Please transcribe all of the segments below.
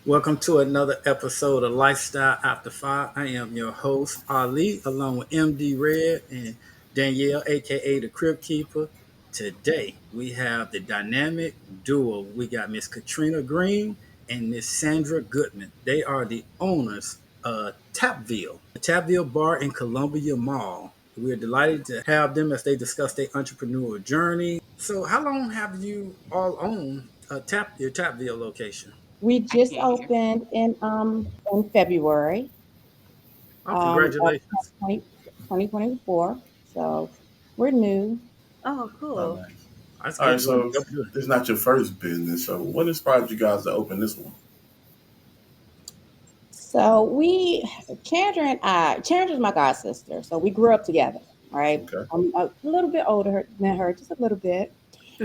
Welcome to another episode of Lifestyle After Five. I am your host, Ali, along with MD Red and Danielle, aka the Crib Keeper. Today, we have the dynamic duo. We got Miss Katrina Greene and Miss Chandra Goodman. They are the owners of Tapville, the Tapville Bar in Columbia Mall. We're delighted to have them as they discuss their entrepreneurial journey. So, how long have you all owned your Tapville location? We I just can't hear. opened in February Oh, of congratulations. 2024. So we're new. Oh, Oh, cool. nice. That's All good. right, Doing so good. this is not your first business. So what inspired you guys to open this one? So Chandra's my god sister. So we grew up together. All right. Okay. I'm a little bit older than her, just a little bit.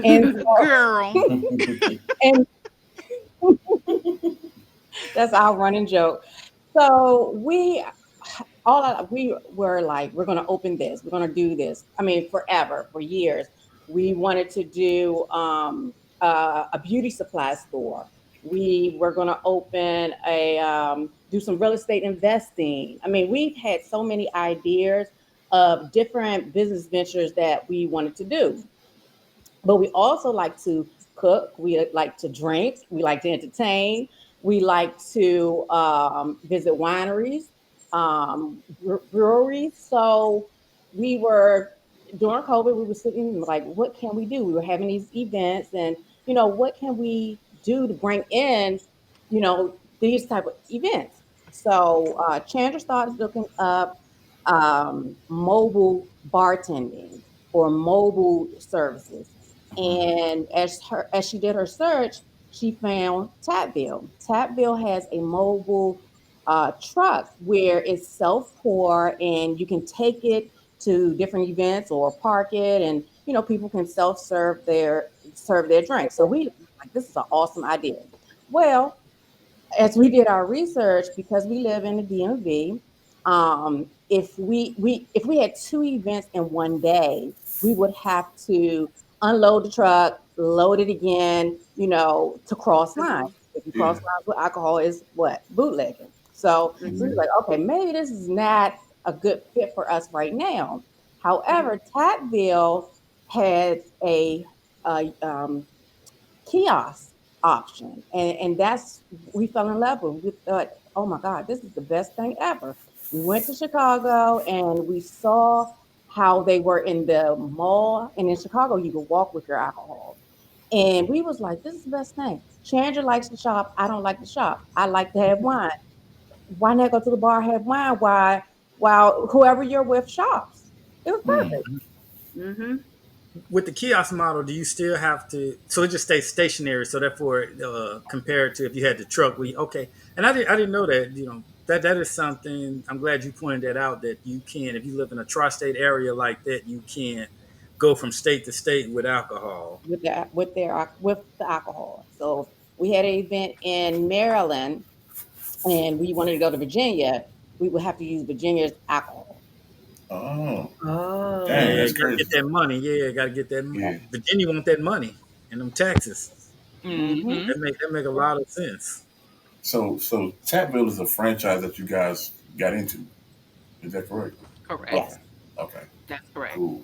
And Girl. and that's our running joke. So we were like, we're going to open this, we're going to do this. I mean, forever, for years, we wanted to do a beauty supply store. We were going to open do some real estate investing. I mean, we've had so many ideas of different business ventures that we wanted to do, but we also like to cook. We like to drink. We like to entertain. We like to visit wineries, breweries. So we were during COVID. We were sitting like, what can we do? We were having these events, and what can we do to bring in, these type of events. So Chandra started looking up mobile bartending or mobile services. Mhm. And as she did her search, she found Tapville. Tapville has a mobile truck where it's self pour and you can take it to different events or park it, and people can self serve their drinks. So we like, this is an awesome idea. Well, as we did our research, because we live in the DMV, if we had two events in one day, we would have to unload the truck, load it again, to cross lines. Mhm, If you cross Yeah. lines with alcohol, is what bootlegging. So we were mhm, like, okay, maybe this is not a good fit for us right now. mhm. However, Tatville had a kiosk option, and that's we fell in love with. We thought, oh my god, this is the best thing ever. We went to Chicago and we saw how they were in the mall, and in Chicago you could walk with your alcohol, and we was like, this is the best thing. Chandra likes to shop, I don't like to shop, I like to have wine. Why not go to the bar, have wine, while whoever you're with shops? It was Mm. perfect. Mhm. With the kiosk model, do you still have to? So it just stays stationary. So therefore, compared to if you had the truck, we okay. And I didn't know that. That is something. I'm glad you pointed that out. That you can, if you live in a tri-state area like that, you can go from state to state with alcohol. With the alcohol. So we had an event in Maryland, and we wanted to go to Virginia. We would have to use Virginia's alcohol. Oh, dang, Yeah, Oh. that's you got to get crazy. that money. Yeah, got to get that. Yeah. Virginia want that money and them taxes. Hmm. Mm-hmm. That make a lot of sense. So Tapville is a franchise that you guys got into. Is that correct? Correct. Okay. Yes. Okay. That's correct. Cool.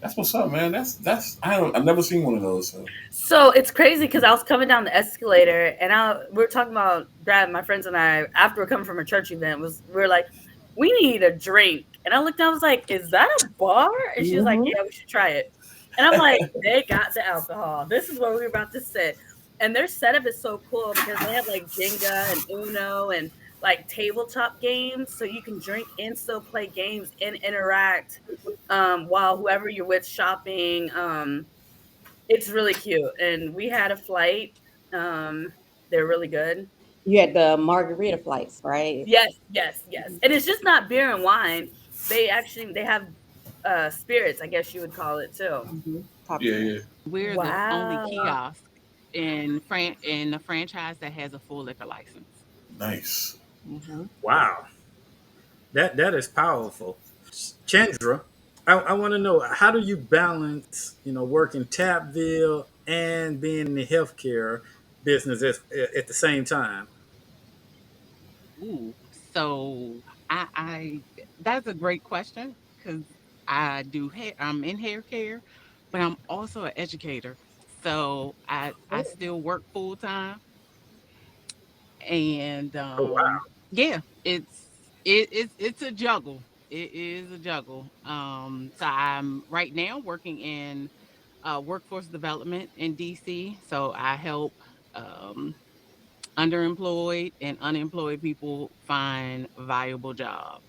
That's what's up, man. That's I've never seen one of those. So So it's crazy because I was coming down the escalator and we were talking about Brad, my friends and I, after we're coming from a church event, we were like, we need a drink. And I looked down, I was like, is that a bar? And she was like, Hmm. yeah, we should try it. And I'm like, they got the alcohol. This is where we were about to sit. And their setup is so cool because they have like Jenga and Uno and like tabletop games. So you can drink and still play games and interact while whoever you're with shopping. It's really cute, and we had a flight. Um, they're really good. You had the margarita flights, right? Yes, yes, yes. And it's just not beer and wine. They have spirits, I guess you would call it too. Hmm. yeah, Patuxent. yeah. We're the only Wow. kiosk in the franchise that has a full liquor license. Nice. Hmm. Wow, that is powerful. Chandra, I want to know, how do you balance, working Tapville and being in the healthcare business at the same time? Ooh, so I that's a great question because I do hair. I'm in hair care, but I'm also an educator. So I still work full time, and Oh wow. yeah, it's a juggle. It is a juggle. So I'm right now working in workforce development in DC. So I help um underemployed and unemployed people find viable jobs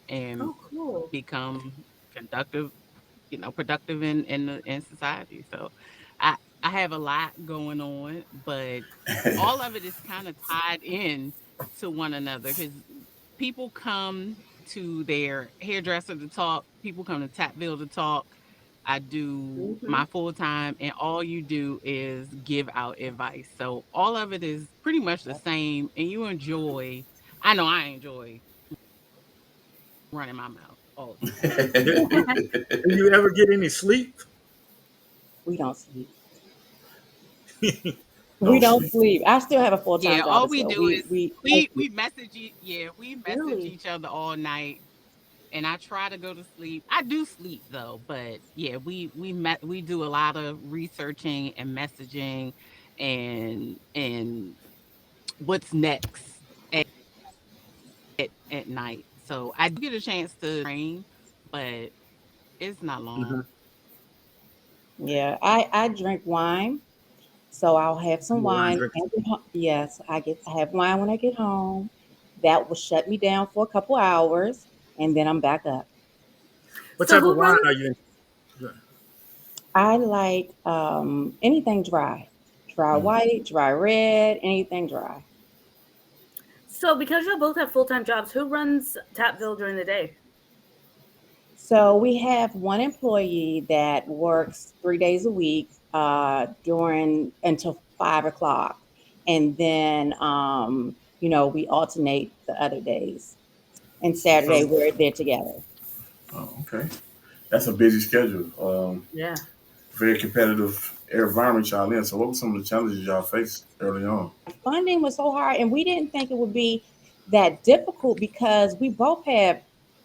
and Oh, cool. become conductive, productive in society. So I have a lot going on, but all of it is kind of tied in to one another because people come to their hairdresser to talk, people come to Tapville to talk. I do Hmm. my full time, and all you do is give out advice. So all of it is pretty much the same, and you enjoy. I know I enjoy running my mouth all the time. Do, do, do you ever get any sleep? We don't sleep. No We don't sleep. sleep. I still have a full Yeah, time job all as we well. do is We don't we sleep. message yeah, we message Really? each other all night, and I try to go to sleep. I do sleep though, but yeah, we do a lot of researching and messaging and what's next at night. So I do get a chance to train, but it's not long. Mhm. Yeah, I drink wine, so I'll have some You a wine wine. drinker? Yes, I have wine when I get home. That will shut me down for a couple hours, and then I'm back up. What So type of who wine runs? are you in? I like anything dry, dry Mm. white, dry red, anything dry. So because you both have full time jobs, who runs Tapville during the day? So we have one employee that works 3 days a week during until 5 o'clock, and then we alternate the other days. And Saturday So, we're there together. oh, okay. That's a busy schedule. Yeah. Very competitive environment y'all in. So, what were some of the challenges y'all faced early on? Funding was so hard, and we didn't think it would be that difficult because we both have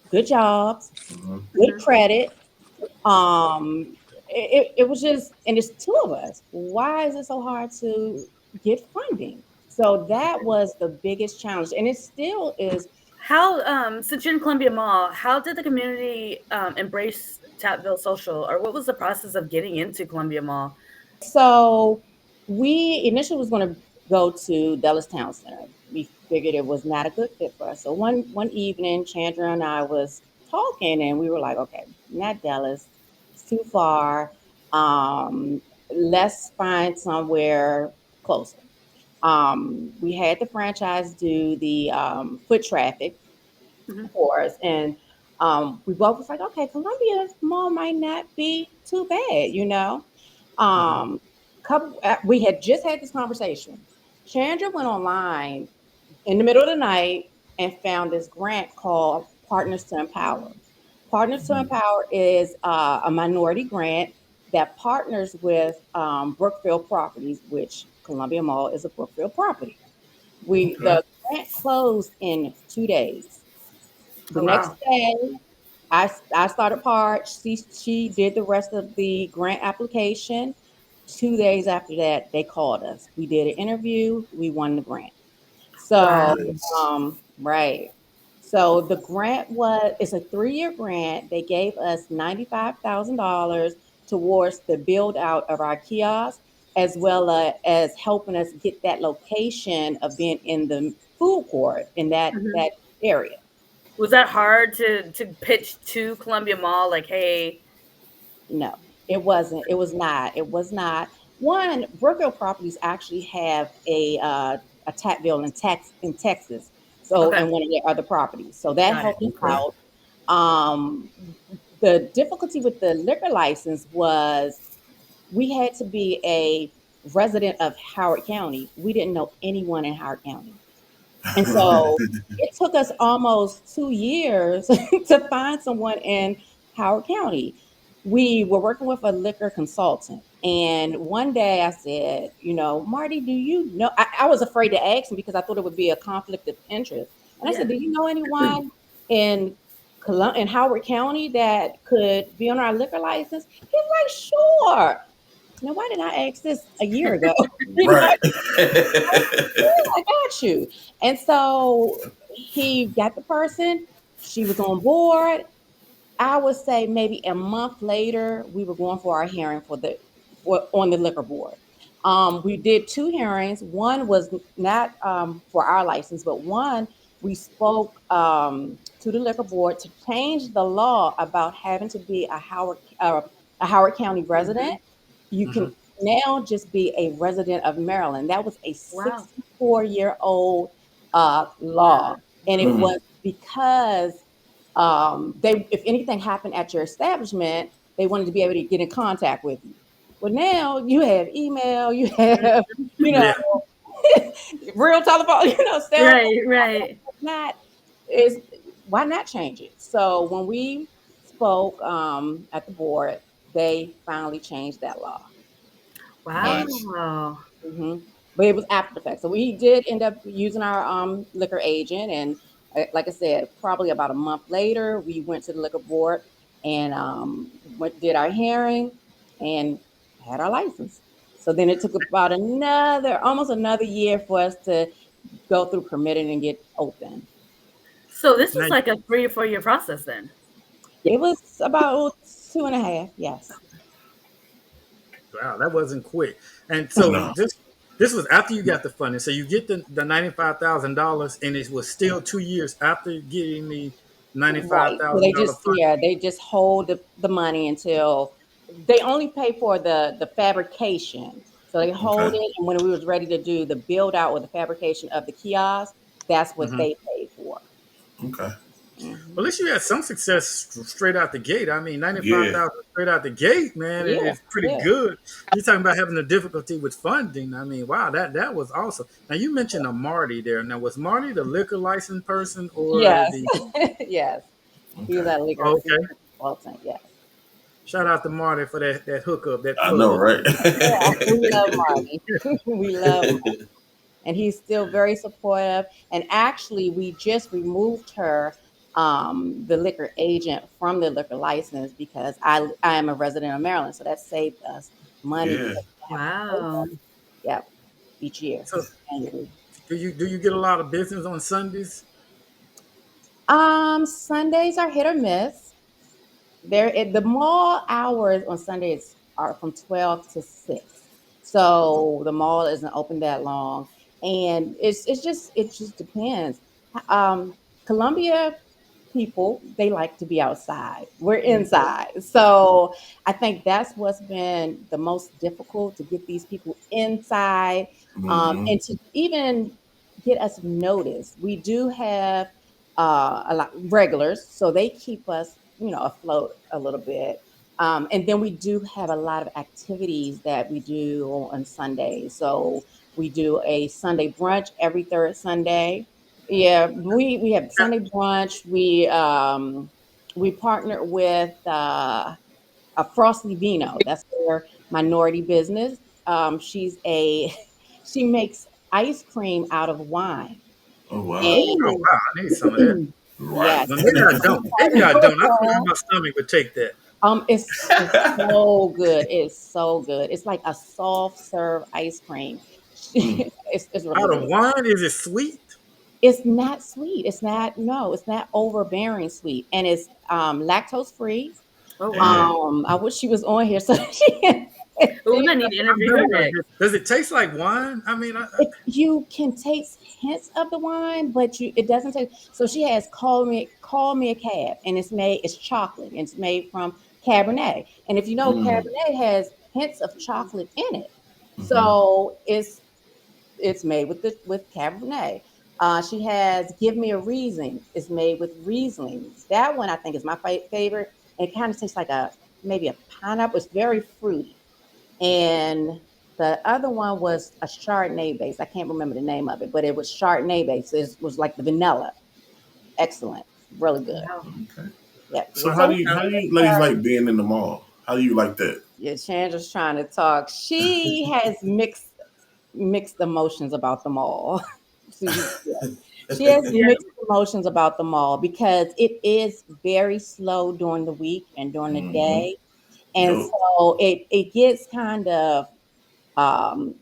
good jobs, Hmm. good Hmm. credit. It was just, and it's two of us. Why is it so hard to get funding? So that was the biggest challenge, and it still is. How since you're in Columbia Mall, how did the community embrace Tapville Social, or what was the process of getting into Columbia Mall? So we initially was going to go to Dulles Town Center. We figured it was not a good fit for us. So one evening, Chandra and I was talking, and we were like, okay, not Dulles, it's too far. Let's find somewhere closer. We had the franchise do the foot traffic Hmm. for us, and we both was like, okay, Columbia Mall might not be too bad. Hmm. Um, we had just had this conversation. Chandra went online in the middle of the night and found this grant called Partners to Empower. Partners to Hmm. Empower is a minority grant that partners with Brookfield Properties, which Columbia Mall is a Brookfield property. Okay. The grant closed in 2 days. The Oh next wow. day, I started part. She did the rest of the grant application. 2 days after that, they called us. We did an interview. We won the grant. So, Wow. Nice. right. So the grant it's a 3-year grant. They gave us $95,000 towards the build out of our kiosk, as well as helping us get that location of being in the food court in Hmm. that area. Was that hard to pitch to Columbia Mall? Like, hey, No, it wasn't. It was not. It was not. One, Brookfield Properties actually have a Tapville in Texas. So, okay. and one of their other properties. So that Got it. helped us Okay. out. Um, the difficulty with the liquor license was we had to be a resident of Howard County. We didn't know anyone in Howard County. And so it took us almost 2 years to find someone in Howard County. We were working with a liquor consultant. And one day I said, Marty, do you know? I was afraid to ask him because I thought it would be a conflict of interest. And I said, do you know anyone in in Howard County that could be on our liquor license? He's like, sure. Now, why did I ask this a year ago? Right. I got you. And so he got the person. She was on board. I would say maybe a month later, we were going for our hearing for on the liquor board. We did two hearings. One was not for our license, but one we spoke to the liquor board to change the law about having to be a Howard County resident. You can now just be a resident of Maryland. That was a Wow. 64-year-old law, and it Mhm. was because they, if anything happened at your establishment, they wanted to be able to get in contact with you. Well, now you have email, you have, you know, Yeah. real telephone, cell phone. Right, right. Not is why not change it? So when we spoke at the board, they finally changed that law. And Nice. Wow. but it was after the fact. So we did end up using our liquor agent, and like I said, probably about a month later, we went to the liquor board and did our hearing and had our license. So then it took about almost another year for us to go through permitting and get open. So this Now, was like a 3 or 4 year process then. It was about 2.5, yes. wow, that wasn't quick. And so No. this was after you got the funding. So you get the $95,000, and it was still 2 years after getting the ninety-five Right. So thousand dollar funding. they just hold the money until they only pay for the fabrication. So they hold Okay. it, and when we was ready to do the build out or the fabrication of the kiosk, that's what Mhm. they paid for. Okay. Hmm. Well, at least you had some success straight out the gate. I mean, ninety-five Yeah. thousand straight out the gate, man, Yeah, is pretty yeah, good. You're talking about having a difficulty with funding. I mean, wow, that was awesome. Now you mentioned a Marty there. Now was Marty the liquor license person or yes, the? yes. He was Okay. a Okay, liquor consultant. Yes. shout out to Marty for that hookup, that I know, plug. right? Yeah, we love Marty. We love and he's still very supportive. And actually, we just removed her, the liquor agent, from the liquor license because I am a resident of Maryland, so that saved us money Yeah. because we have to pay Wow. them. Yep, each year So annually. do you get a lot of business on Sundays? Sundays are hit or miss. The mall hours on Sundays are from 12 to 6, so the mall isn't open that long, and it just depends. Columbia people, they like to be outside. We're inside, so I think that's what's been the most difficult, to get these people inside, Hmm. and to even get us noticed. We do have a lot regulars, so they keep us, afloat a little bit. And then we do have a lot of activities that we do on Sundays. So we do a Sunday brunch every third Sunday. Yeah, we have Sunday brunch. We partner with a Frosty Vino. That's their minority business. She's a she makes ice cream out of wine. Oh wow. Oh And wow, I need some of that. Right. yes, Well, maybe I don't. Maybe I don't. I don't know how my stomach would take that. it's so good. It's so good. It's like a soft serve ice cream. Mm. It's really Out of good. wine, is it sweet? It's not sweet. It's not, no, it's not overbearing sweet, and it's lactose free. Oh Yeah. wow. I wish she was on here so she can Oh, I need to I'm interview her definitely gonna next. get. Does it taste like wine? I mean, You can taste hints of the wine, but it doesn't taste. So she has call me a cab, and it's chocolate, and it's made from Cabernet. And if you know, Mm. Cabernet has hints of chocolate in it. Hmm. So it's made with Cabernet. She has Give Me a Reason. It's made with Rieslings. That one I think is my favorite. It kind of tastes like maybe a pineapple. It's very fruity. And the other one was a Chardonnay base. I can't remember the name of it, but it was Chardonnay base. It was like the vanilla. Excellent. Really good. Wow. Okay. Yep. So So how do you ladies like being in the mall? How do you like that? yeah, Chandra's trying to talk. She has mixed emotions about them all. Yeah. She has Yeah. mixed emotions about the mall because it is very slow during the week and during the Mm-hmm. day. And Yep. so it gets kind of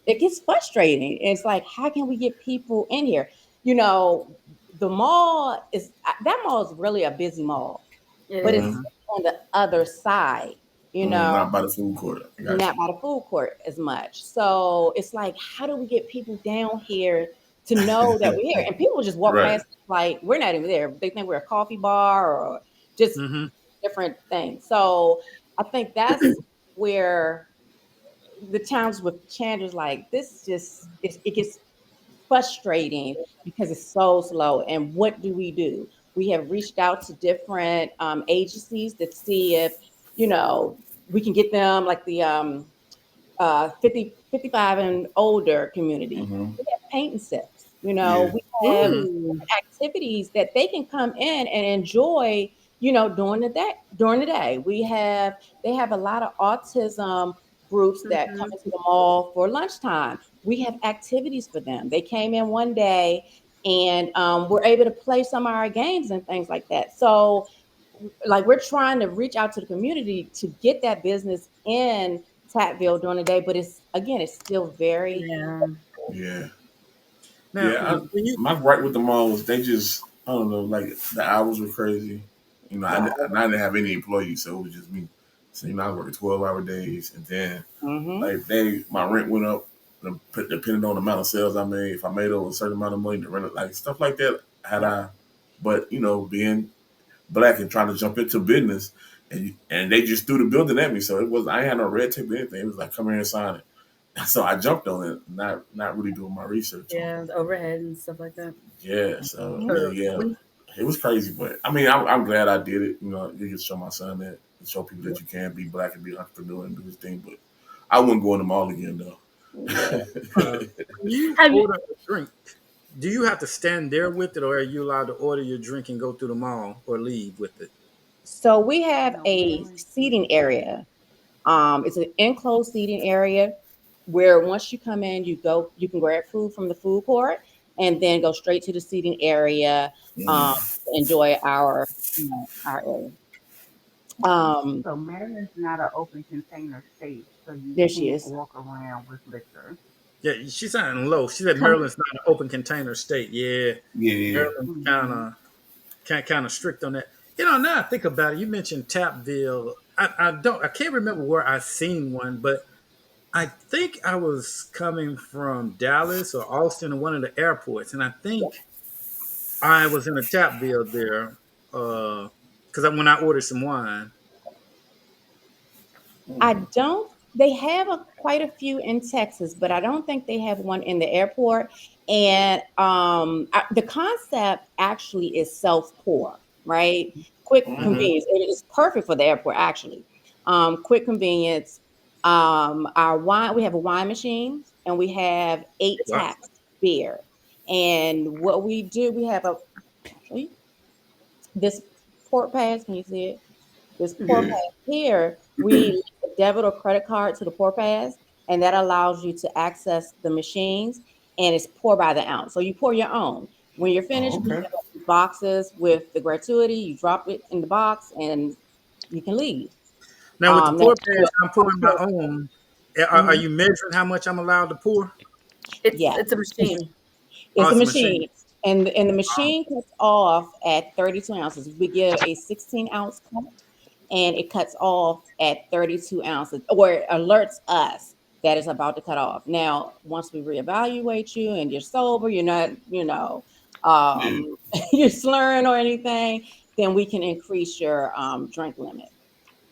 it gets frustrating. It's like, how can we get people in here? You know, the mall is that mall is really a busy mall, It but it's is. Mhm. on the other side, you know, Not by the food court. I got not you. by the food court as much. So it's like, how do we get people down here to know that we're here? And people just walk Right. past like we're not even there. They think we're a coffee bar or just Mhm. different things. So I think that's where the times with Chandra's like this just it gets frustrating because it's so slow. And what do? We have reached out to different agencies to see if you know we can get them like the 55 and older community. Mm-hmm. We have paint and sips. You know, Yeah. we have Mhm. Ooh. activities that they can come in and enjoy. You know, during the day. During the day, they have a lot of autism groups that come Mm-hmm. into the mall for lunchtime. We have activities for them. They came in one day and we're able to play some of our games and things like that. So like we're trying to reach out to the community to get that business in Tapville during the day, but it's again, it's still very Yeah. Yeah. Now, Yeah. when you My gripe with the mall was they just, I don't know, like the hours were crazy. You know, right. I didn't have any employees, so it was just me. So, you know, I worked 12-hour days, and then Mm-hmm. like my rent went up depending on the amount of sales I made. If I made over a certain amount of money, the rent, like stuff like that, had I, but you know, being black and trying to jump into business, and they just threw the building at me. So it was I ain't had no red tape or anything. It was like come here and sign it. So I jumped on it, not really doing my research on Yeah, the overhead and stuff like that. it. Yeah. So Mm-hmm. yeah, when it was crazy, but I mean, I'm glad I did it. You know, you can show my son that, and show people that you can be black and be an entrepreneur and do this thing. But I wouldn't go in the mall again though. Yeah. uh, when you Have you? order a drink, do you have to stand there with it, or are you allowed to order your drink and go through the mall or leave with it? So we have a seating area. It's an enclosed seating area where once you come in, you can grab food from the food court and then go straight to the seating area um, Mm. to enjoy our area. Um, So Maryland's not an open container state, so you there she can't is. walk around with liquor. Yeah, she's sounding low. She said Maryland's not an open container state. Yeah, Yeah, yeah. Maryland's Hmm. kind of strict on that. You know, now I think about it, you mentioned Tapville. I can't remember where I seen one, but I think I was coming from Dallas or Austin or one of the airports, and I think I was in a Tapville there because when I ordered some wine. I Mm. don't. They have quite a few in Texas, but I don't think they have one in the airport. And the concept actually is self pour, right? Quick Mm-hmm. Hmm. convenience. It is perfect for the airport, actually. Quick convenience. Our wine. We have a wine machine, and we have eight Wow. taps beer. And what we do, we have a. I'll show you this port pass. Can you see it? This Poor Yeah. Pass here, we link a debit or credit card to the Poor Pass, and that allows you to access the machines, and it's pour by the ounce. So you pour your own. When you're finished, Oh, we okay. have boxes with the gratuity. You drop it in the box, and you can leave. Now with the Now, pour pass, I'm pouring my own. Are mhm, you measuring how much I'm allowed to pour? yeah, It's a machine. Oh, it's a it's a machine. machine, and the machine cuts off at 32 ounces. We give a 16-ounce cup, and it cuts off at 32 ounces, or it alerts us that it's about to cut off. Now, once we reevaluate you and you're sober, you're not, Yeah. you're slurring or anything, then we can increase your drink limit.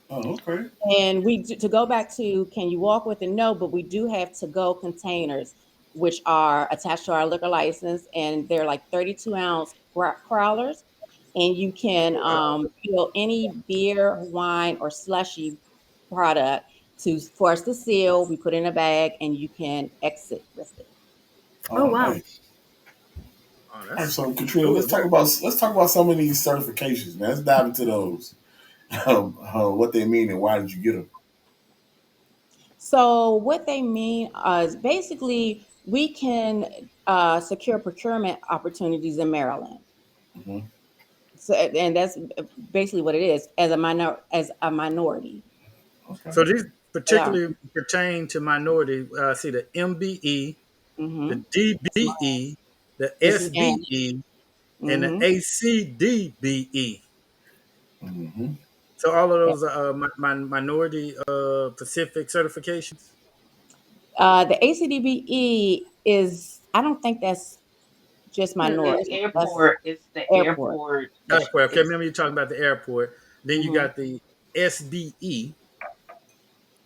Oh, okay. And to go back to can you walk with it? No, but we do have to go containers, which are attached to our liquor license, and they're like 32-ounce crowlers, and you can Oh, wow. fill any beer, wine, or slushy product to for us to seal. We put in a bag, and you can exit with it. Oh Oh, wow. nice. Oh, All right, that's so Katrina, cool. let's talk about some of these certifications, man. Let's dive into those. What they mean and why did you get them? So what they mean is basically we can secure procurement opportunities in Maryland. Hmm. So, and that's basically what it is as a minority. Okay. So these They are. particularly pertain to minority. See the MBE, the Mm-hmm. DBE, the Disadvantage. SBE, and the Mm-hmm. ACDBE. Hmm. So all of Yeah. those are minority Pacific certifications. The ACDBE is. I don't think that's just It's minority. That's airport. It's the airport. airport. Yeah, Airport. Okay, it's remember you talking about the airport. Then you Mm-hmm. got the SBE.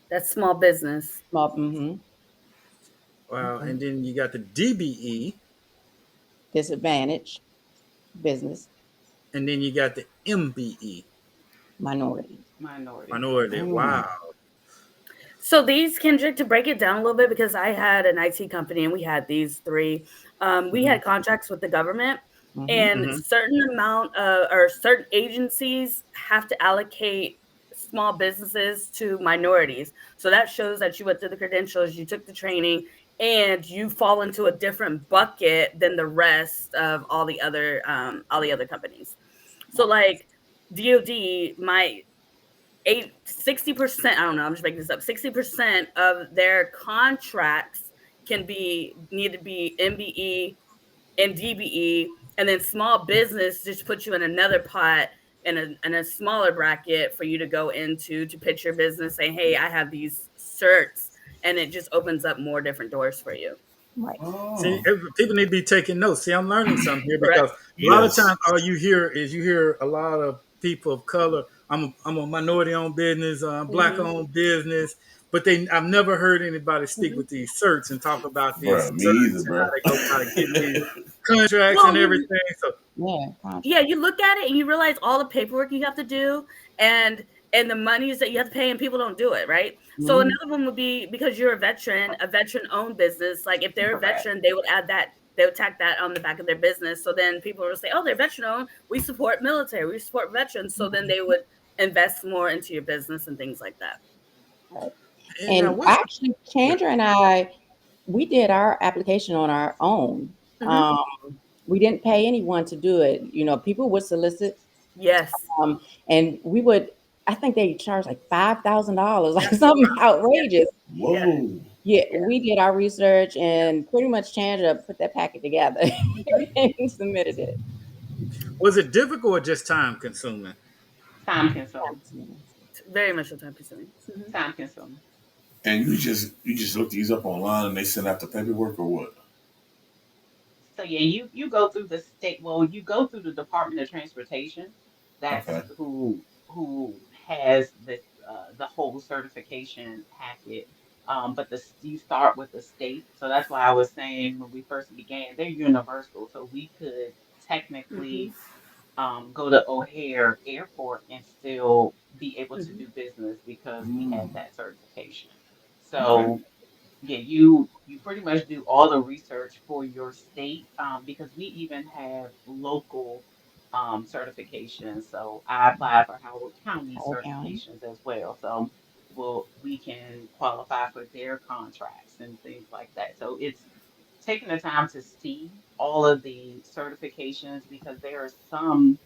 That's small business. Small. Mm-hmm. Wow, Okay. and then you got the DBE, Disadvantage business and then you got the MBE, minority. minority. minority. Mm. Wow. So these, Kendrick, to break it down a little bit, because I had an IT company and we had these three. We Hmm. had contracts with the government, Mm-hmm. and Hmm. certain amount of or certain agencies have to allocate small businesses to minorities. So that shows that you went through the credentials, you took the training, and you fall into a different bucket than the rest of all the other companies. So Right. like DoD, my 60%, I don't know, I'm just making this up, 60% of their contracts can be need to be MBE and DBE, and then small business just puts you in another pot, in a smaller bracket for you to go into to pitch your business, saying, hey, I have these certs, and it just opens up more different doors for you. Right. See, Oh, people need to be taking notes. See, I'm learning something here Correct. because a lot of yes. times all you hear is you hear a lot of people of color. I'm a minority owned business, black Mm-hmm. owned business, but I've never heard anybody speak Mm-hmm. with these certs and talk about these Bruh, me either, certs and how bruh. they go about getting these contracts Well, and everything. So Yeah. Contract. yeah, you look at it and you realize all the paperwork you have to do, and the monies that you have to pay, and people don't do it, right? So Mm-hmm. another one would be, because you're a veteran owned business. Like if they're a Correct. veteran, they would add that, they would tack that on the back of their business. So then people will say, oh, they're veteran owned, we support military, we support veterans. So then they would invest more into your business and things like that. Right. and now And what's actually, yeah. Chandra and I, we did our application on our own. Mm-hmm. Um, we didn't pay anyone to do it. People would solicit, Yes. um, and we would. I think they charged like $5,000, like Yep. something Yeah. outrageous. Yeah. Whoa. Yeah, Yeah. we did our research and pretty much Chandra put that packet together Mm-hmm. and submitted it. Was it difficult or just time consuming? Time consuming. Very much so time consuming. Mm-hmm. Time consuming. And you just look these up online and they send out the paperwork or what? So yeah, you go through the state. Well, you go through the Department of Transportation. Okay. That's who has the whole certification packet. But you start with the state. So that's why I was saying when we first began, they're universal. So we could Mm-hmm. technically go to O'Hare Airport and still be able to Mm-hmm. do business because we had Mm, that certification. okay. So yeah, you pretty much do all the research for your state because we even have local certifications. So I applied for Howard County Howard County. certifications as well. So we can qualify for their contracts and things like that. So it's taking the time to see all of the certifications because there's some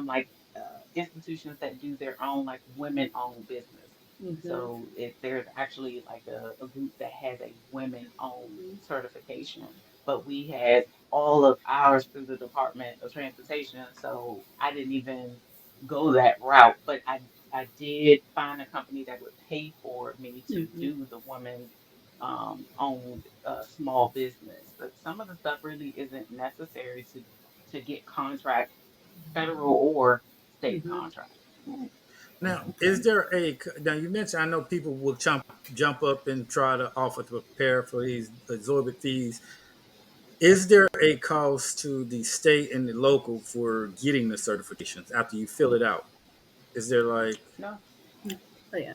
like institutions that do their own like women-owned business. Mm-hmm. So there's actually like a group that has a women-owned certification, but we had all of ours through the Department of Transportation, so I didn't even go that route. But I did find a company that would pay for me to Mm-hmm. do the women owned small business. But some of the stuff really isn't necessary to get contracts federal or state Mm-hmm. contracts. Now, Okay. is there a now you mentioned I know people will jump up and try to offer to prepare for these exorbitant fees. Is there a cost to the state and the local for getting the certifications after you fill it out? Is there like No, Oh yeah.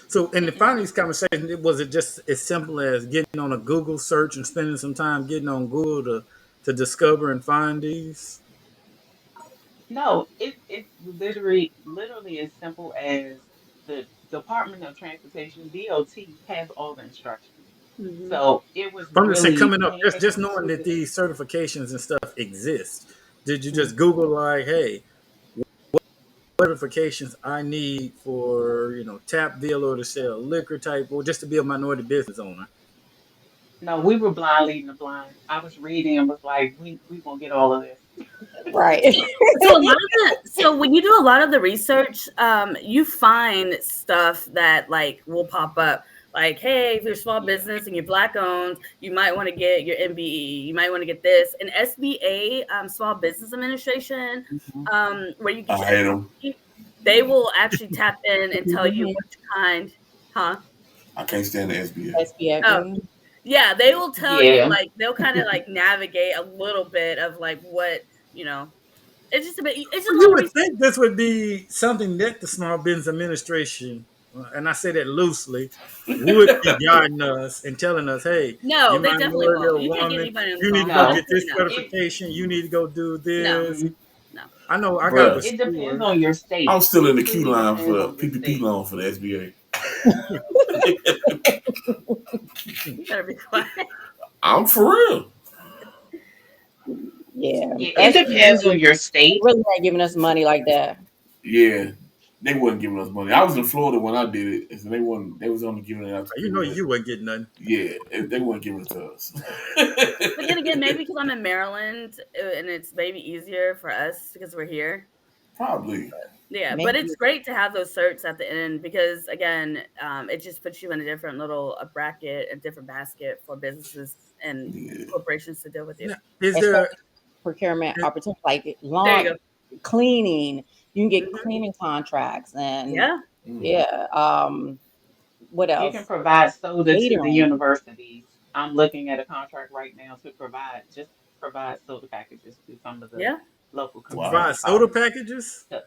so in the mm-mm. findings conversation, was it just as simple as getting on a Google search and spending some time getting on Google to discover and find these? No. It's literally as simple as the Department of Transportation (DOT) has all the instructions. Mhm. So it was But I'm just saying, really coming up, paying just knowing attention that to these certifications and stuff exist. Did you just Mhm. Google like, hey, what certifications I need for Tapville or to sell liquor type or just to be a minority business owner? No, we were blind leading the blind. I was reading and was like, we gonna get all of this. Right. So a lot of so when you do a lot of the research, you find stuff that like will pop up. Like, hey, if you're a small Yeah. business and you're black owned, you might want to get your MBE. You might want to get this. And SBA, Small Business Administration, Mhm. where you get I your hate them. SBA, they will actually tap in and tell you Mhm. which kind, huh? I can't stand the SBA. SPF. Oh, yeah, they will tell you Yeah. like they'll kind of like navigate a little bit of like what you know. It's just a bit. It's just Well, a you lot of would research. think this would be something that the Small Business Administration, and I say that loosely, would be guiding us and telling us, hey, No, you they definitely minority won't. or You can't get woman, anybody on the you need to phone. go They'll get No. just say this no. It certification. You need to go do No, this. mhm. no. I know I got a Bruh, It depends store. on your I'm state. still in It the queue truly line depends for on your PPP state. loan for the SBA. You better be quiet. I'm for real. Yeah. Yeah, it depends SPF on your they state. really not giving us money like that. Yeah, they wasn't giving us money. I was in Florida when I did it, and so they wasn't. They was only giving it out to You people know that. you wouldn't get nothing. Yeah, they weren't giving it to us. But then again, maybe because I'm in Maryland and it's maybe easier for us because we're here. Probably. Yeah, but Maybe. it's great to have those certs at the end because again, it just puts you in a different little a bracket, a different basket for businesses and Yeah. corporations to deal with you. Now, is there? Especially procurement Is, opportunities like There you lawn go. cleaning. You can get Hmm. cleaning contracts and Yeah. Mm. yeah. What You can else? provide soda to the Catering. universities. I'm looking at a contract right now to provide soda packages to some of the Yeah. local Wow. community provide soda colleges. packages? So,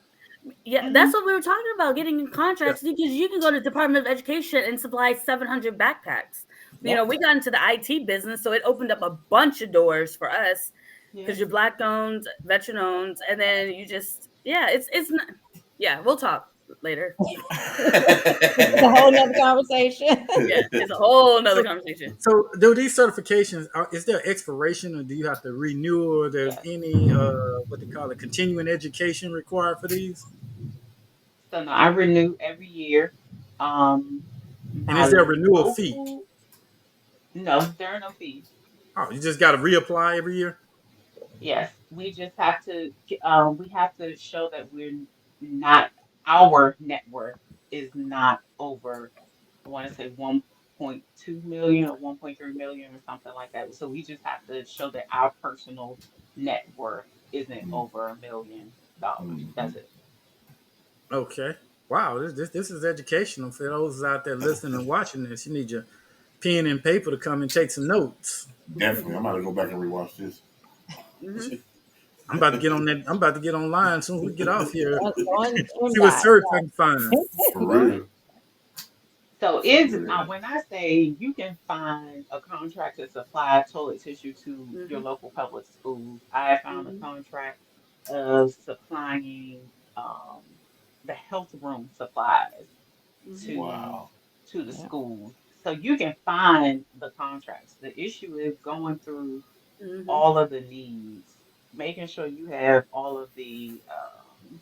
Yeah, that's mhm. what we were talking about, getting in Yeah. contracts because you can go to Department of Education and supply 700 backpacks. Yep. We got into the IT business, so it opened up a bunch of doors for us Yeah. because you're black owned, veteran owned, and then you just yeah, it's not yeah, we'll talk later. This is a whole nother conversation. Yeah, it's a whole nother So, conversation. so do these certifications? Is there expiration, or do you have to renew, or there's Yes. any what they call it, continuing education required for these? So no, I renew every year. And My is there a renewal fee? local, no, there are no fees. Oh, you just got to reapply every year. Yes, we have to show that we're not, our net worth is not over, I want to say 1.2 million or 1.3 million or something like that. So we just have to show that our personal net worth isn't over $1 million. That's Mhm. it. Okay. Wow, this is educational for those out there listening and watching this. You need your pen and paper to come and take some notes. Definitely. I'm about to go back and rewatch this. Hmm. I'm about to get on that. I'm about to get online as soon as we get off here. On See what that. search I can find. For real. So For is real. when I say you can find a contract to supply toilet tissue to your Hmm. local public schools, I have found a Hmm. contract of supplying the health room supplies Hmm. to Wow. the Yeah. schools. So you can find the contracts. The issue is going through Hmm. all of the needs, making sure you have The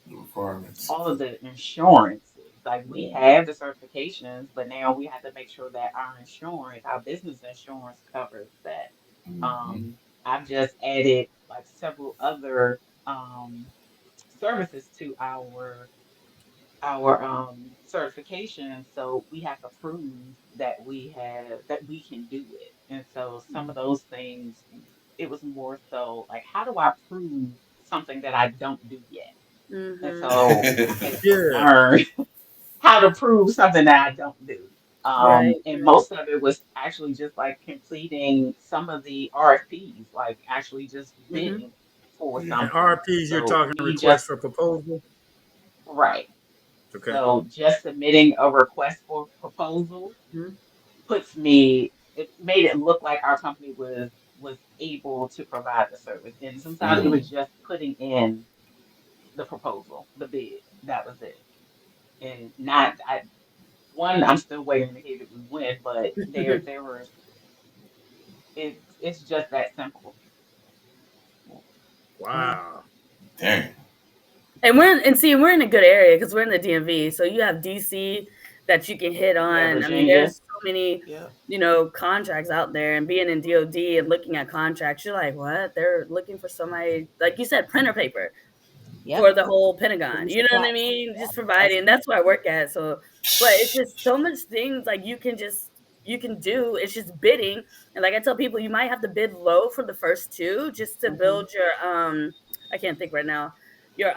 requirements. all of the insurances. Like we Yeah. have the certifications, but now we have to make sure that our insurance, our business insurance covers that. Hmm. I've just added like several other services to our certification, so we have to prove that we can do it. And so some of those things, it was more so like, how do I prove something that I don't do yet? And Hmm. so I had to Yeah. learn how to prove something that I don't do. Right. And Right. most of it was actually just like completing some of the RFPs, like actually just Hmm. bidding for Yeah. And something. RPs, you're So talking we request just, for proposal. right. Okay. So just submitting a request for proposal it made it look like our company was able to provide the service. And sometimes it Mm. was just putting in the proposal, the bid. That was it. And not I one, I'm still waiting to hear that we win, but there were. It's just that simple. Wow. Dang. And we're in a good area because we're in the DMV. So you have DC that you can hit Yeah, on. I mean, Virginia. there's so many, Yeah. contracts out there. And being in DOD and looking at contracts, you're like, what? They're looking for somebody, like you said, printer paper for Yep. the whole Pentagon. We You know what supply. I mean? Just That's providing. That's where I work at. So, but it's just so much things like you can do. It's just bidding. And like I tell people, you might have to bid low for the first two just to mhm. build your I can't think right now. Your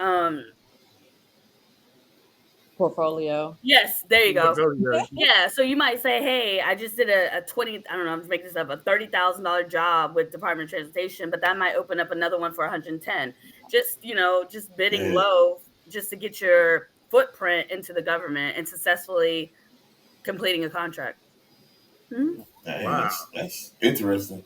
Portfolio. yes, there you go. Portfolio. Yeah, so you might say, "Hey, I just did a 20, I don't know, I'm just making this up, a $30,000 job with Department of Transportation, but that might open up another one for 110." Just, just bidding Yeah. low just to get your footprint into the government and successfully completing a contract. Mhm. Dang, Wow. that's interesting.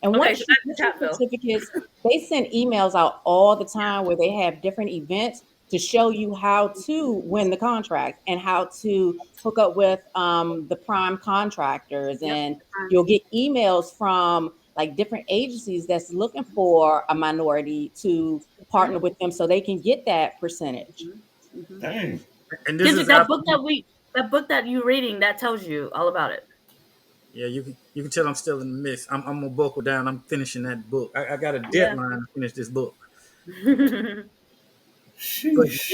And Okay, so once you back get to your Tapville. certificates, they send emails out all the time where they have different events to show you how to win the contract and how to hook up with the prime contractors. Yep. And you'll get emails from like different agencies that's looking for a minority to partner with them so they can get that percentage. Mhm. Dang. And this Kendrick, is after that book that you reading, that tells you all about it. yeah, you can tell I'm still in the mix. I'm gonna buckle down. I'm finishing that book. I got a Yeah. deadline to finish this book. Mhm. But Sheesh.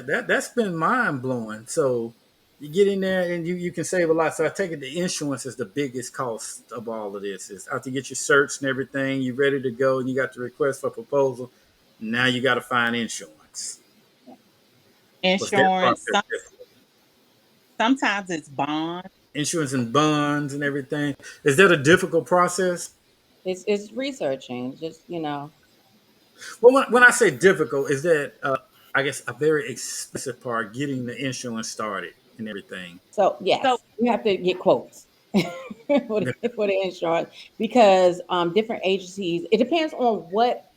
yeah, that's been mind blowing. So you get in there and you can save a lot. So I take it the insurance is the biggest cost of all of this. Is after you get your certs and everything, you're ready to go, and you got the request for proposal. Now you got to find insurance. Was that Insurance. process difficult? Sometimes it's bond. Insurance and bonds and everything. Is that a difficult process? It's researching, just Well, when I say difficult, is that I guess a very expensive part getting the insurance started and everything. So So yes, you have to get quotes for the insurance because different agencies. It depends on what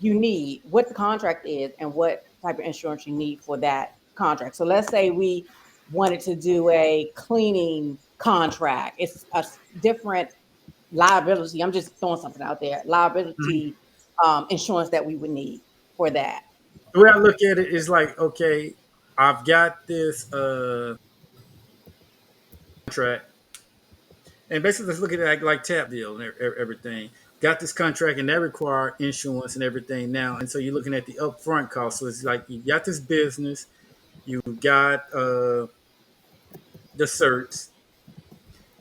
you need, what the contract is, and what type of insurance you need for that contract. So let's say we wanted to do a cleaning contract. It's a different liability. I'm just throwing something out there. Mhm. Liability insurance that we would need for that. The way I look at it is like, okay, I've got this contract, and basically let's look at it like tap deal and everything. Got this contract, and that require insurance and everything now. And so you're looking at the upfront cost. So it's like you got this business, you got the certs,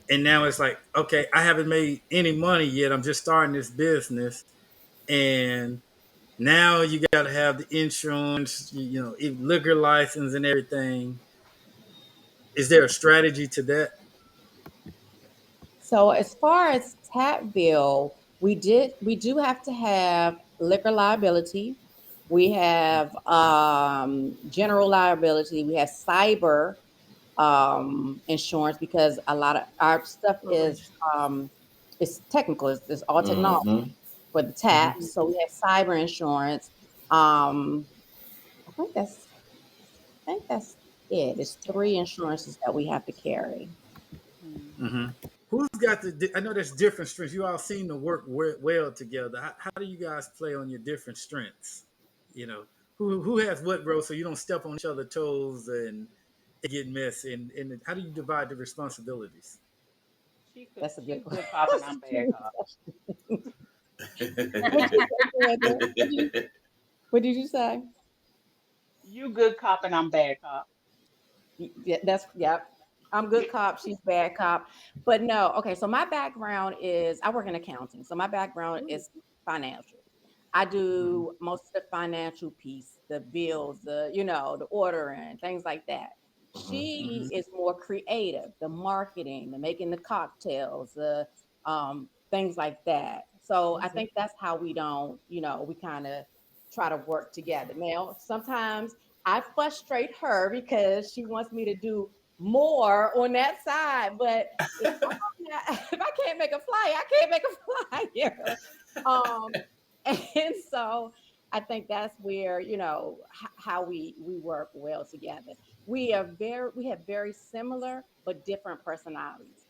and now it's like, okay, I haven't made any money yet. I'm just starting this business, and now you got to have the insurance, liquor license and everything. Is there a strategy to that? So as far as tap bill, we do have to have liquor liability. We have general liability. We have cyber insurance because a lot of our stuff is it's technical. It's all technology Mm-hmm. for the Mhm. taps. So we have cyber insurance. Um, I think that's I think that's it. It's three insurances that we have to carry. mhm. Mm-hmm. Who's got the? I know there's different strengths. You all seem to work well together. How do you guys play on your different strengths? You know, who has what role so you don't step on each other's toes and it get messy. And how do you divide the responsibilities? That's a good She's one. good cop and I'm bad cop. What you say, Brenda? What did you say? You good cop and I'm bad cop. Yeah, that's yep. I'm good cop, she's bad cop. But no, okay. So my background is I work in accounting. So my background is financial. I Mm-hmm. do most of the financial piece, the bills, the ordering, things like that. Mm-hmm. She is more creative, the marketing, the making the cocktails, the things like that. So I think that's how we don't, we kind of try to work together. Now, sometimes I frustrate her because she wants me to do more on that side. But if if I can't make a fly, I can't make a flyer. Um, and so I think that's where how we work well together. We have very similar but different personalities.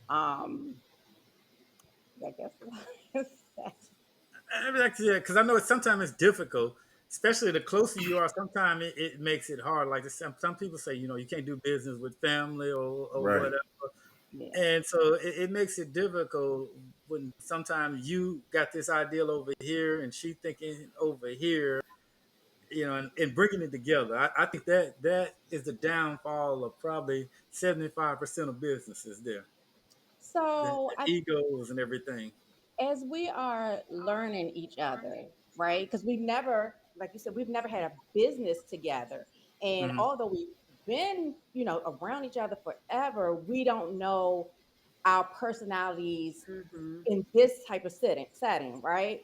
Um, I guess it's I mean, like, yeah, because I know sometimes it's difficult, especially the closer you are. Sometimes it makes it hard. Like some people say, you can't do business with family or Right. whatever, yeah. and so it makes it difficult when sometimes you got this ideal over here and she thinking over here, and bringing it together. I think that is the downfall of probably 75% of businesses there, So the egos and everything. as we are learning each other, right? Because we've never, like you said, we've never had a business together. And Hmm. although we've been, around each other forever, we don't know our personalities Mm-hmm. in this type of setting, right?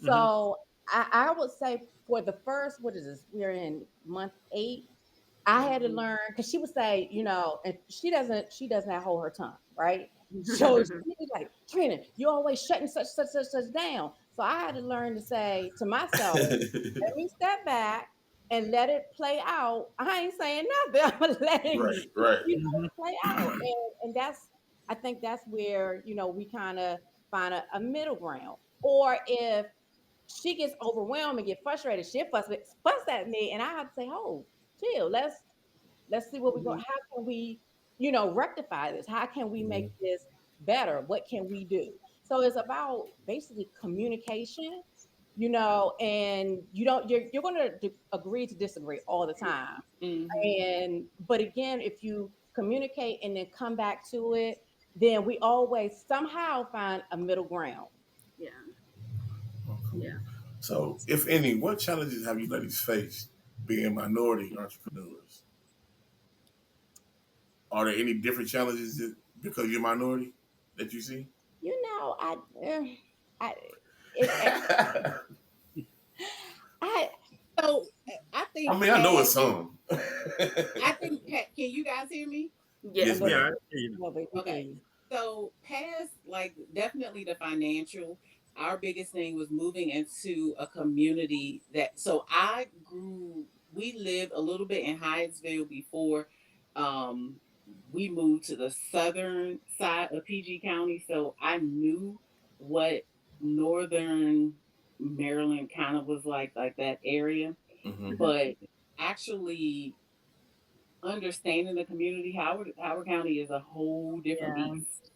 Hmm. So I would say for the first, what is this? We're in month 8. I had to learn because she would say, and she does not hold her tongue, right? So she was like, Trina, you always shutting such down. So I had to learn to say to myself, let me step back and let it play out. I ain't saying nothing. I'm gonna let it, Right. Right. Hmm. play out. And that's I think that's where, we kind of find a middle ground. Or if she gets overwhelmed and get frustrated, she'll fuss at me, and I have to say, "Oh, chill. Let's see what we go. Mm-hmm. How can we, rectify this? How can we make Mhm. this better? What can we do?" So it's about basically communication, and you're going to agree to disagree all the time. Mhm. But again, if you communicate and then come back to it, then we always somehow find a middle ground. Yeah. Oh, cool. Yeah. So, if any, what challenges have you ladies faced being minority entrepreneurs? Are there any different challenges because you're minority that you see? You know, I it, I So I I think mean, I know it's Pat is. some. I think Pat. Can you guys hear me? Yeah. Yes, a little Yeah, ma'am. I see. little bit. We hear Okay. you. So past like definitely the financial. Our biggest thing was moving into a community that so I grew we lived a little bit in Hyattsville before um we moved to the southern side of PG County. So I knew what northern Maryland kind of was like that area. Hmm. Mm-hmm. But actually understanding the community, Howard County is a whole different Yeah. beast.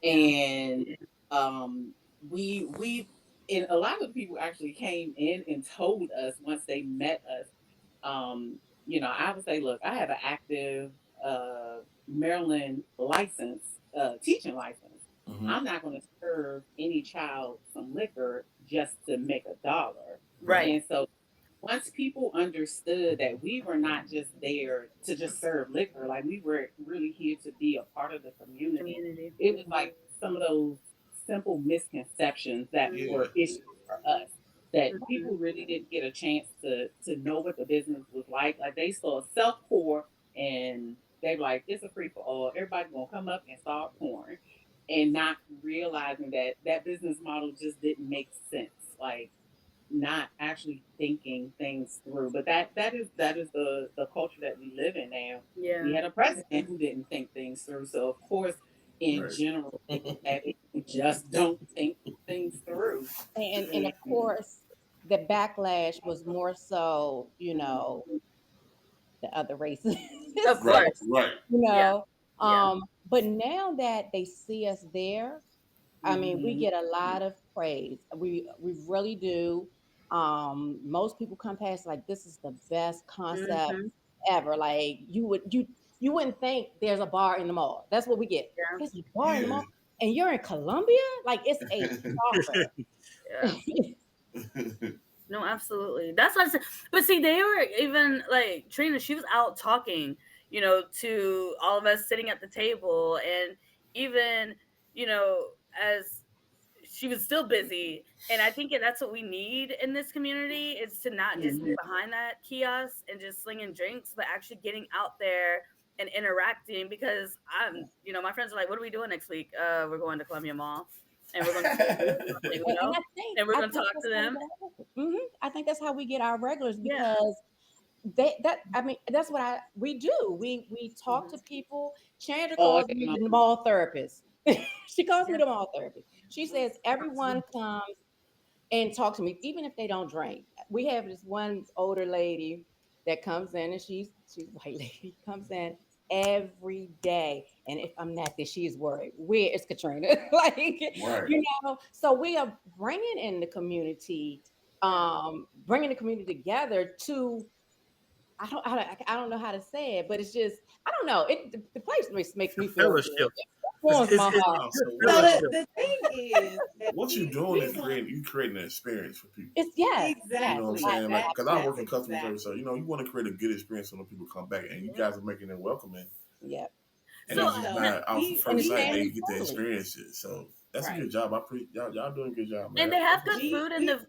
Yeah. And um we and a lot of the people actually came in and told us once they met us, I would say, look, I have an active Maryland license, teaching license. Hmm. I'm not going to serve any child some liquor just to make $1. Right. Right. And so once people understood that we were not just there to just serve liquor, like we were really here to be a part of the community, Community. it was like some of those simple misconceptions that Mm-hmm. Yeah. were issues for us that Mm-hmm. people really didn't get a chance to know what the business was like. Like they saw self pour and they were like, it's a free for all. Everybody's gonna come up and start pouring, and not realizing that that business model just didn't make sense. Like not actually thinking things through. But that is the culture that we live in now. We Yeah. had a president who didn't think things through. So of course, in Right. general, that you just don't think things through. And of And course, the backlash was more so, the other races. Of So, Right. course. Right. you Yeah. know, Yeah. but now that they see us there, I mean, we mhm. get a lot of praise. We really do. Most people come past like this is the best concept Mm-hmm. ever. Like you wouldn't think there's a bar in the mall. That's what we get. Yeah. There's a bar in the Yeah. mall, and you're in Columbia. Like it's a Yeah. shocker. No, absolutely. That's what I said. But see, they were even like Trina, she was out talking, to all of us sitting at the table. And even, as she was still busy. And I think that's what we need in this community is to not just be Mhm. behind that kiosk and just slinging drinks, but actually getting out there and interacting because my friends are like, what are we doing next week? We're going to Columbia Mall and we're going to something, And I think and we're I going to think talk that's to how we them. get our I think that's how we get our regulars Yeah. because I mean that's what we do. We talk Hmm. to people. Chandra All calls day me long. the mall therapist. She calls me Yeah. the mall therapist. She says everyone comes and talk to me, even if they don't drink. We have this one older lady that comes in, and she's a white lady, comes in every day. And if I'm not there, she is worried. Where is Katrina? Like, Right. So we are bringing the community together to. I don't know how to say it, but it's just I don't know. The place makes me feel good. Fellowship. It warms my It's heart. Also, good So fellowship. the thing is that what you're doing we is want creating an experience for people. It's yes, You yes, know what I'm exactly saying? Like, that because I that's work in customer service, so exactly you want to create a good experience when the people come back, and you guys are making it welcoming. yep. And So it's just so not off the we And first it's sight we they family get to friendly. experience it. So that's a right good job. Y'all doing a good job, and man. they have That's what's good up. food,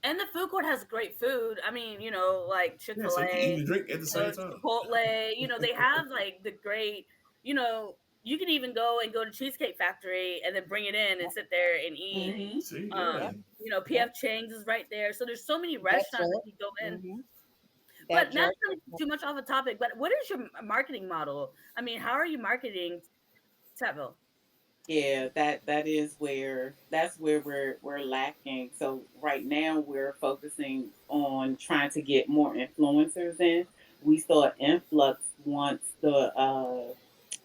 and the food court has great food. I mean, like Yeah, Chick-fil-A, so you can eat and drink at the same time. Chipotle. They have like the great. You can even go to Cheesecake Factory and then bring it in and sit there and eat. hmm See, yeah. Yep, yep. PF Chang's is right there, so there's so many That restaurants that jerk. you go in. Hmm. That But not jerk. really too much off a topic. But what is your marketing model? I mean, how are you marketing Tapville? yeah that is where that's where we're lacking. So right now we're focusing on trying to get more influencers in. We saw an influx once the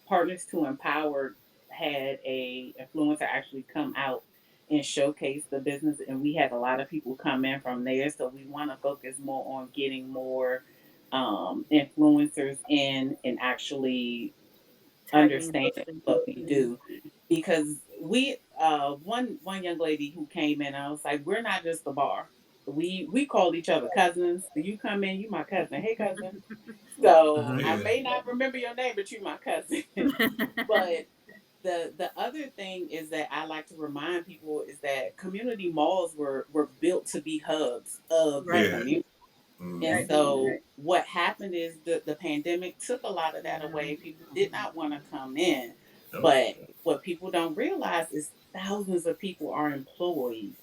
Partners to Empower had a influencer actually come out and showcase the business, and we had a lot of people come in from there. So we want to focus more on getting more influencers in and actually Tagging and understand posting. what we do, because we one young lady who came in, I was like, we're not just a bar. We call each other cousins. You come in, you my cousin. Hey cousin. So Hmm. I Yeah. may not remember your name, but you my cousin. But the other thing is that I like to remind people is that community malls were built to be hubs of the Right. Yeah. community. And Mm-hmm. Right. so what happened is the pandemic took a lot of that away. People did not want to come in. Yep. But what people don't realize is thousands of people are employed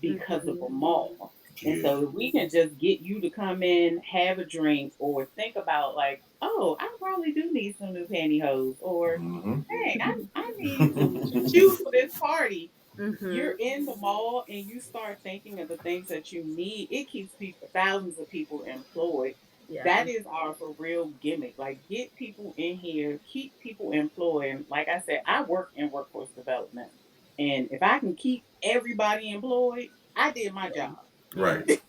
because of Mhm. a mall. And Yeah. so if we can just get you to come in, have a drink, or think about like, oh, I probably do need some new pantyhose, or Mm-hmm. hey, I need some shoes for this party. You're Mhm. in the mall and you start thinking of the things that you need. It keeps people, thousands of people employed. Yeah. That is our for real gimmick. Like, get people in here, keep people employed. And like I said, I work in workforce development. And if I can keep everybody employed, I did my job. Yeah. Right.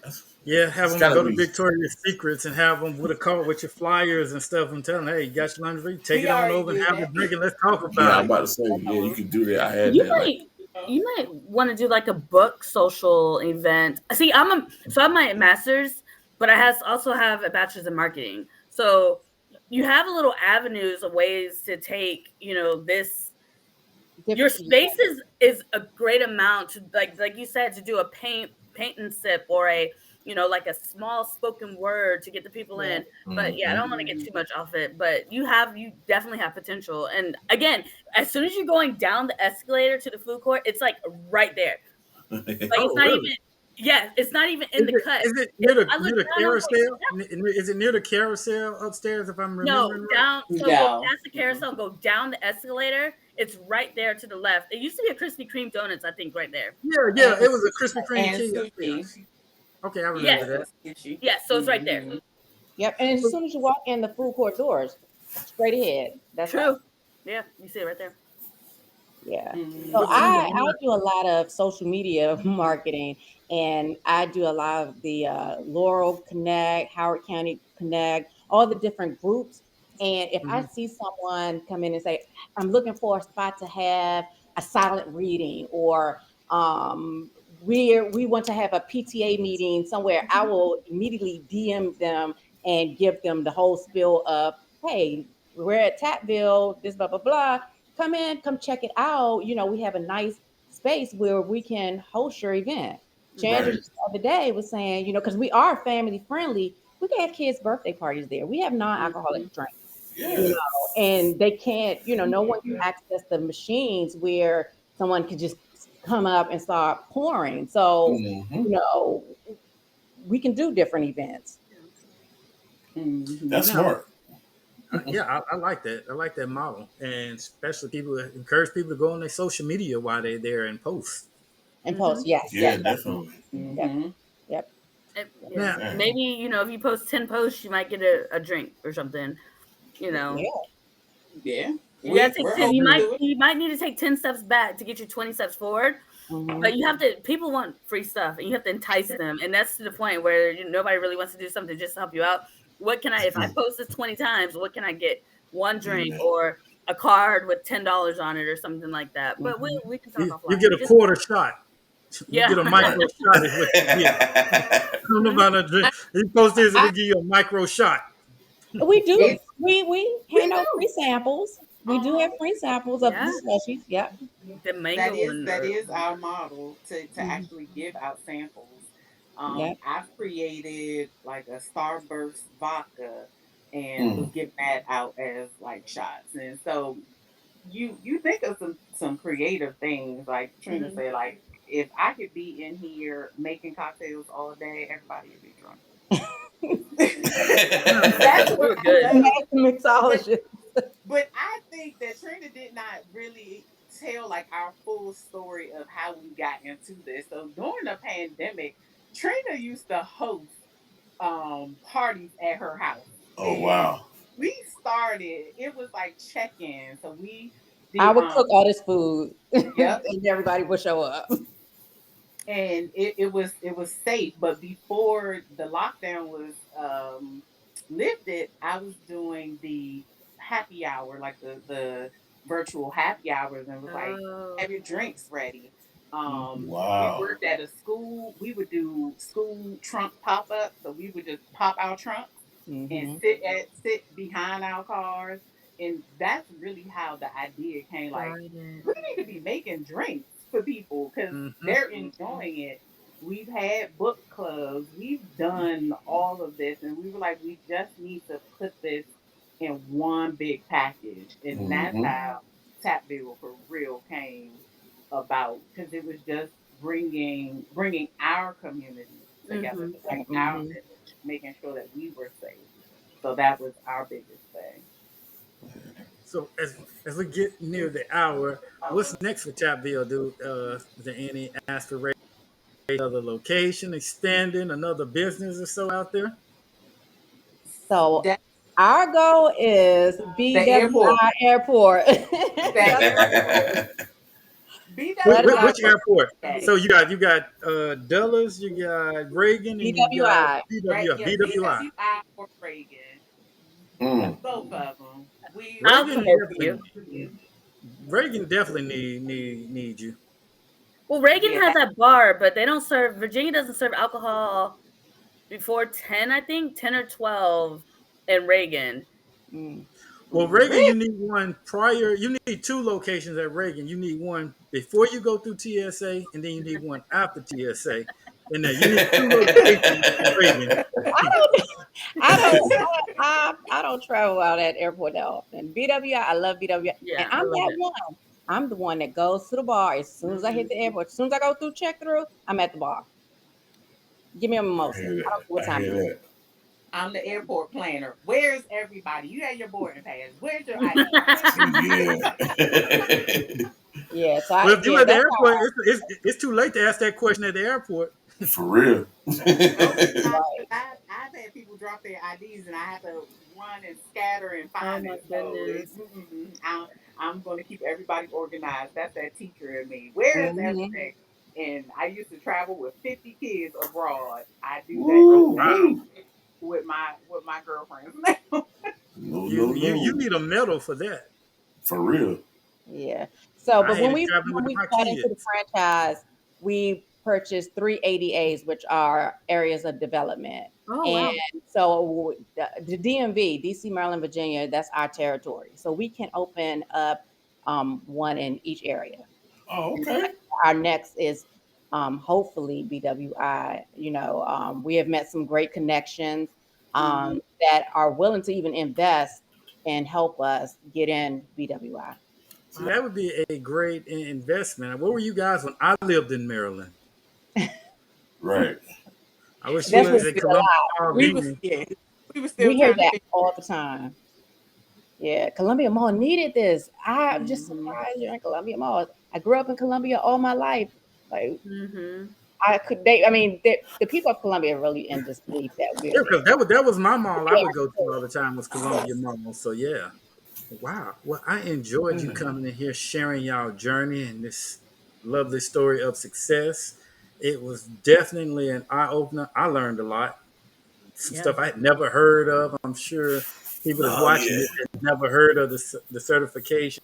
That's, Yeah, have it's them gotta go to be. Victoria's Secrets and have them with a card with your flyers and stuff and tell them, hey, you got your lingerie? Take We it on already over and did have a that. drink and let's talk Yeah, about I'm it. about to say. Yeah, you can do that. I had You that. Like, might want to do like a book social event. See, I have my master's, but also have a bachelor's in marketing. So you have a little avenues of ways to take, this. Your Different. space is a great amount to, like you said, to do a paint and sip, or a, like a small spoken word to get the people Yeah. in. But yeah, I mm-hmm. don't want to get too much off it, but you definitely have potential. And again, as soon as you're going down the escalator to the food court, it's like right there. Like, it's Oh, not really? even, yeah, it's not even in the cut. Is it near I near looked the down, I was like, carousel? Is it near the carousel upstairs? If I'm no, remembering right. down. So go No. past the carousel, go down the escalator. It's right there to the left. It used to be a Krispy Kreme donuts, I think, right there. Yeah, yeah. And It was a Krispy Kreme and kiosk. sushi. Okay, I Yeah, remember Yes, that. sushi. yes. So it's right there. Mhm. Yep. And as soon as you walk in the food court doors, straight ahead. That's True. us. Yeah, you see it right there. Yeah. So What's in Mhm. the I do a lot of social media marketing, and I do a lot of the Laurel Connect, Howard County Connect, all the different groups. And if I Mhm. see someone come in and say, I'm looking for a spot to have a silent reading, or we want to have a PTA meeting somewhere, I will immediately DM them and give them the whole spiel of, hey, we're at Tapville, this blah blah blah, come in, come check it out. We have a nice space where we can host your event. Chandra Right. just the other day was saying, because we are family friendly, we can have kids' birthday parties there. We have non-alcoholic Mhm. drinks, Yeah. and they can't, no one can access the machines where someone could just come up and start pouring. So, Mm-hmm. you know, we can do different events. Mhm. That's Now, smart. Yeah, I like that. I like that model, and especially people encourage people to go on their social media while they're there and post. And Mm-hmm. post, yes, Yeah, yes, definitely. definitely. Yep, Mm-hmm. yep, Yeah, Now, Man. maybe if you post 10 posts, you might get a drink or something. You know, yeah. Yeah, you gotta take we're 10. open to it. You might need to take 10 steps back to get you 20 steps forward. Hmm. But you have to. People want free stuff, and you have to entice them, and that's to the point where nobody really wants to do something just to help you out. What can I? If I post this 20 times, what can I get? One drink Yeah. or a card with $10 on it or something like that. But Hmm. we can talk you offline. get a quarter shot. You Yeah. get a Right. micro shot is what you get. I don't know Mhm. about a drink. You post this, I, it'll give you a micro shot. We do. it's We we hand out free do. samples. We do Uh-huh. have free samples of the Yeah, slushies. Yep. the mango one. That is our model to Hmm. actually give out samples. Yep. I've created like a Starburst vodka and was Mm. giving that out as like shots. And so you think of some creative things like Trina Mhm. said, like if I could be in here making cocktails all day, everybody would be drunk. Now, That's We what were I good. love. But Mixologist. but I think that Trina did not really tell like our full story of how we got into this. So during the pandemic, Trina used to host parties at her house. Oh And wow. we started, it was like check-in. So we I did would cook all this food, yep. and everybody would show up. And it was safe. But before the lockdown was lifted, I was doing the happy hour, like the virtual happy hours, and was like, Oh. have your drinks ready. Hmm. We Wow. worked at a school. We would do school trunk pop ups, so we would just pop our trunks and Hmm. sit behind our cars, and that's really how the idea came. Like, Got it. we need to be making drinks for people because mm-hmm. they're enjoying it. We've had book clubs, we've done all of this, and we were like, we just need to put this in one big package, and that's Mm-hmm. how Tapville for real came about because it was just bringing our community together, Mhm. like our Hmm. village, making sure that we were safe. So that was our biggest thing. So as we get near the hour, what's next for Tapville, dude? Is there any aspiration, another location, expanding another business or so out there? So That our goal is the airport, BWI Airport. that That's our airport, goal. That is our BWI Which was airport? that. So you got Dulles, you got Reagan, and you got BWI. Right? BWI. Yeah, BWI. BWI or Reagan. Mm. Both of them. We I'll Reagan come we over for definitely you. Reagan definitely need you. Well, Reagan yeah has that bar, but they don't serve. Virginia doesn't serve alcohol before 10, I think 10 or 12 in Reagan. Mm. Well, Reagan, really you need one prior. You need two locations at Reagan. You need one before you go through TSA, and then you need one after TSA. And then you need two locations in Reagan. I don't, I don't, I don't travel out at airport that often. BWI, I love BWI, and Yeah, I I'm love that it. one. I'm the one that goes to the bar as soon as I hit the airport. As soon as I go through check through, I'm at the bar. Give me a I mimosa. hear I that. don't care what I time hear it is. that. I'm the airport planner. Where's everybody? You have your boarding pass. Where's your ID? Where's Yeah. Yeah, so Well, if you yeah, at the that's airport, it's too late to ask that question at the airport. For real. most of the time, right. I've had people drop their IDs and I have to run and scatter and Oh find my it. So goodness. I'm going to keep everybody organized. That's that teacher in me. Where is Hmm. everything? And I used to travel with 50 kids abroad. I do that the Woo, same Wow. woo. with my girlfriends. No, You no, you you no. need a medal for that. For real. Yeah. So, I but when hated we traveling when with we my got into the kids. franchise, we purchased 3 ADAs, which are areas of development. Oh And wow. so the DMV, DC, Maryland, Virginia, that's our territory. So we can open up one in each area. Oh, And okay. our next is hopefully BWI. We have met some great connections Mhm. that are willing to even invest and help us get in BWI. See, Wow. that would be a great investment. Where were you guys when I lived in Maryland? Right. I wish you That's We what was was in we still Columbia, allow. we was Albany. yeah we were still We hear trying to that figure. all the time. Yeah, Columbia Mall needed this. I'm just Mhm. surprised you're in Columbia Mall. I grew up in Columbia all my life. Like Mm-hmm. I mean, the people of Columbia really in disbelief that we're Yeah, there. because that was my mall I Yeah. would go to all the time was Columbia Mall. So yeah. Wow. Well, I enjoyed you Mhm. coming in here sharing y'all journey and this lovely story of success. It was definitely an eye opener. I learned a lot. Some Yeah. stuff I had never heard of. I'm sure people that's Oh watching yeah. this had never heard of the certifications,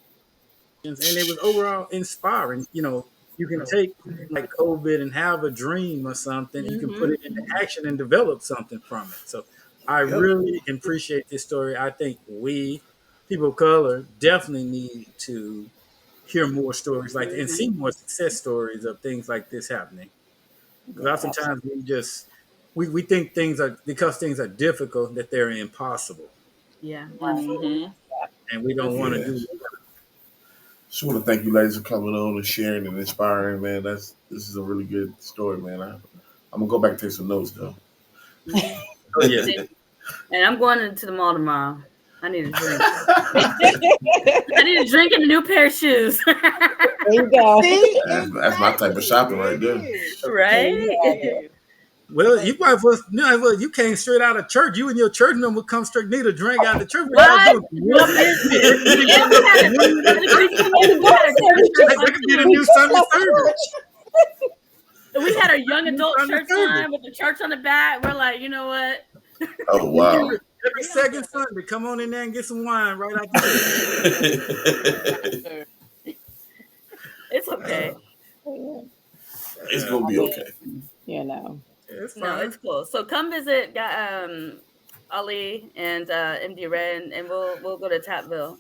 and it was overall inspiring. You can take like COVID and have a dream or something, and you can put Mm-hmm. it into action and develop something from it. So I Yep. really appreciate this story. I think we, people of color, definitely need to hear more stories like that and see more success stories of things like this happening. Because Yeah, oftentimes we think things are because things are difficult that they're impossible, Yeah. Absolutely. Mhm. and we don't want to do. Yes. Just want to thank you ladies for coming on and sharing and inspiring, man. This is a really good story, man. I'm gonna go back and take some notes though. Mm-hmm. Oh yeah, And I'm going into the mall tomorrow. I need a drink. absolutely. I need a drink and a new pair of shoes. There you go. See, That's my type of shopping exactly. right There there. it is. Right? There it is. well, But you came straight out of church. You and your church member would come straight, need a drink out of the church. What y'all What? doing? Well, Communion? and You getting we no had a communion and at to church? be And clear, the we God had a said young church That time could be the too. we new just Sunday left service. church. And we had a young New adult Sunday church service. time with the church on the back. We're like, you know what? Oh Every, wow. every we don't second judge. Sunday, come on in there and get some wine right out the church. Right, sir. It's okay. It's Yeah, gonna I be okay. mean, you know. it's No, fine. it's cool. So come visit Ali and MD Red, and we'll go to Tapville.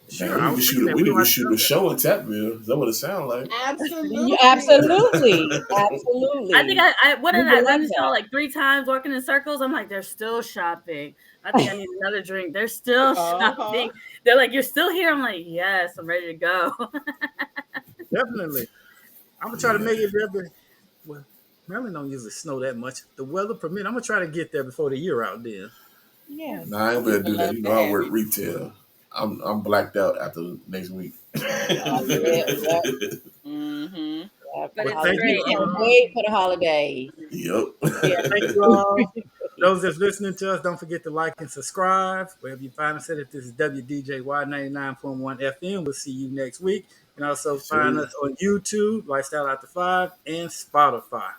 Sure, Man, I was thinking that we we need don't to have to shoot go a there. show in Tapville. Is that what it sounds like? Absolutely. I think Absolutely. I what We did I would run love this y'all that. like 3 times working in circles? I'm like, they're still shopping. I think I need another drink. They're still Uh-huh. shopping. They're like, you're still here. I'm like, yes, I'm ready to go. Definitely. I'm gonna try to Yeah. make it there. Well, Maryland don't usually snow that much. The weather permit. I'm gonna try to get there before the year out. Then. Yeah. Nah, I ain't We better would do that. love You know, to I have work you. retail. I'm blacked out after next week. Oh yeah, yeah, Mm-hmm. yeah. For But the Well, it's thank holidays. you. great. Can't wait for the holidays. Yep. Yeah. Thank you all. Those that's listening to us, don't forget to like and subscribe wherever you find us. At this is WDJY 99.1 FM. We'll see you next week. You can also find Sir. us on YouTube, Lifestyle After 5, and Spotify.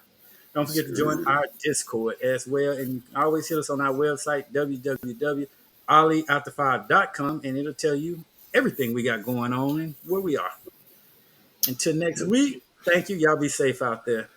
Don't forget to join Sir. our Discord as well. And you can always hit us on our website, www.aliafter5.com, and it'll tell you everything we got going on and where we are. Until next Yep. week, thank you. Y'all be safe out there.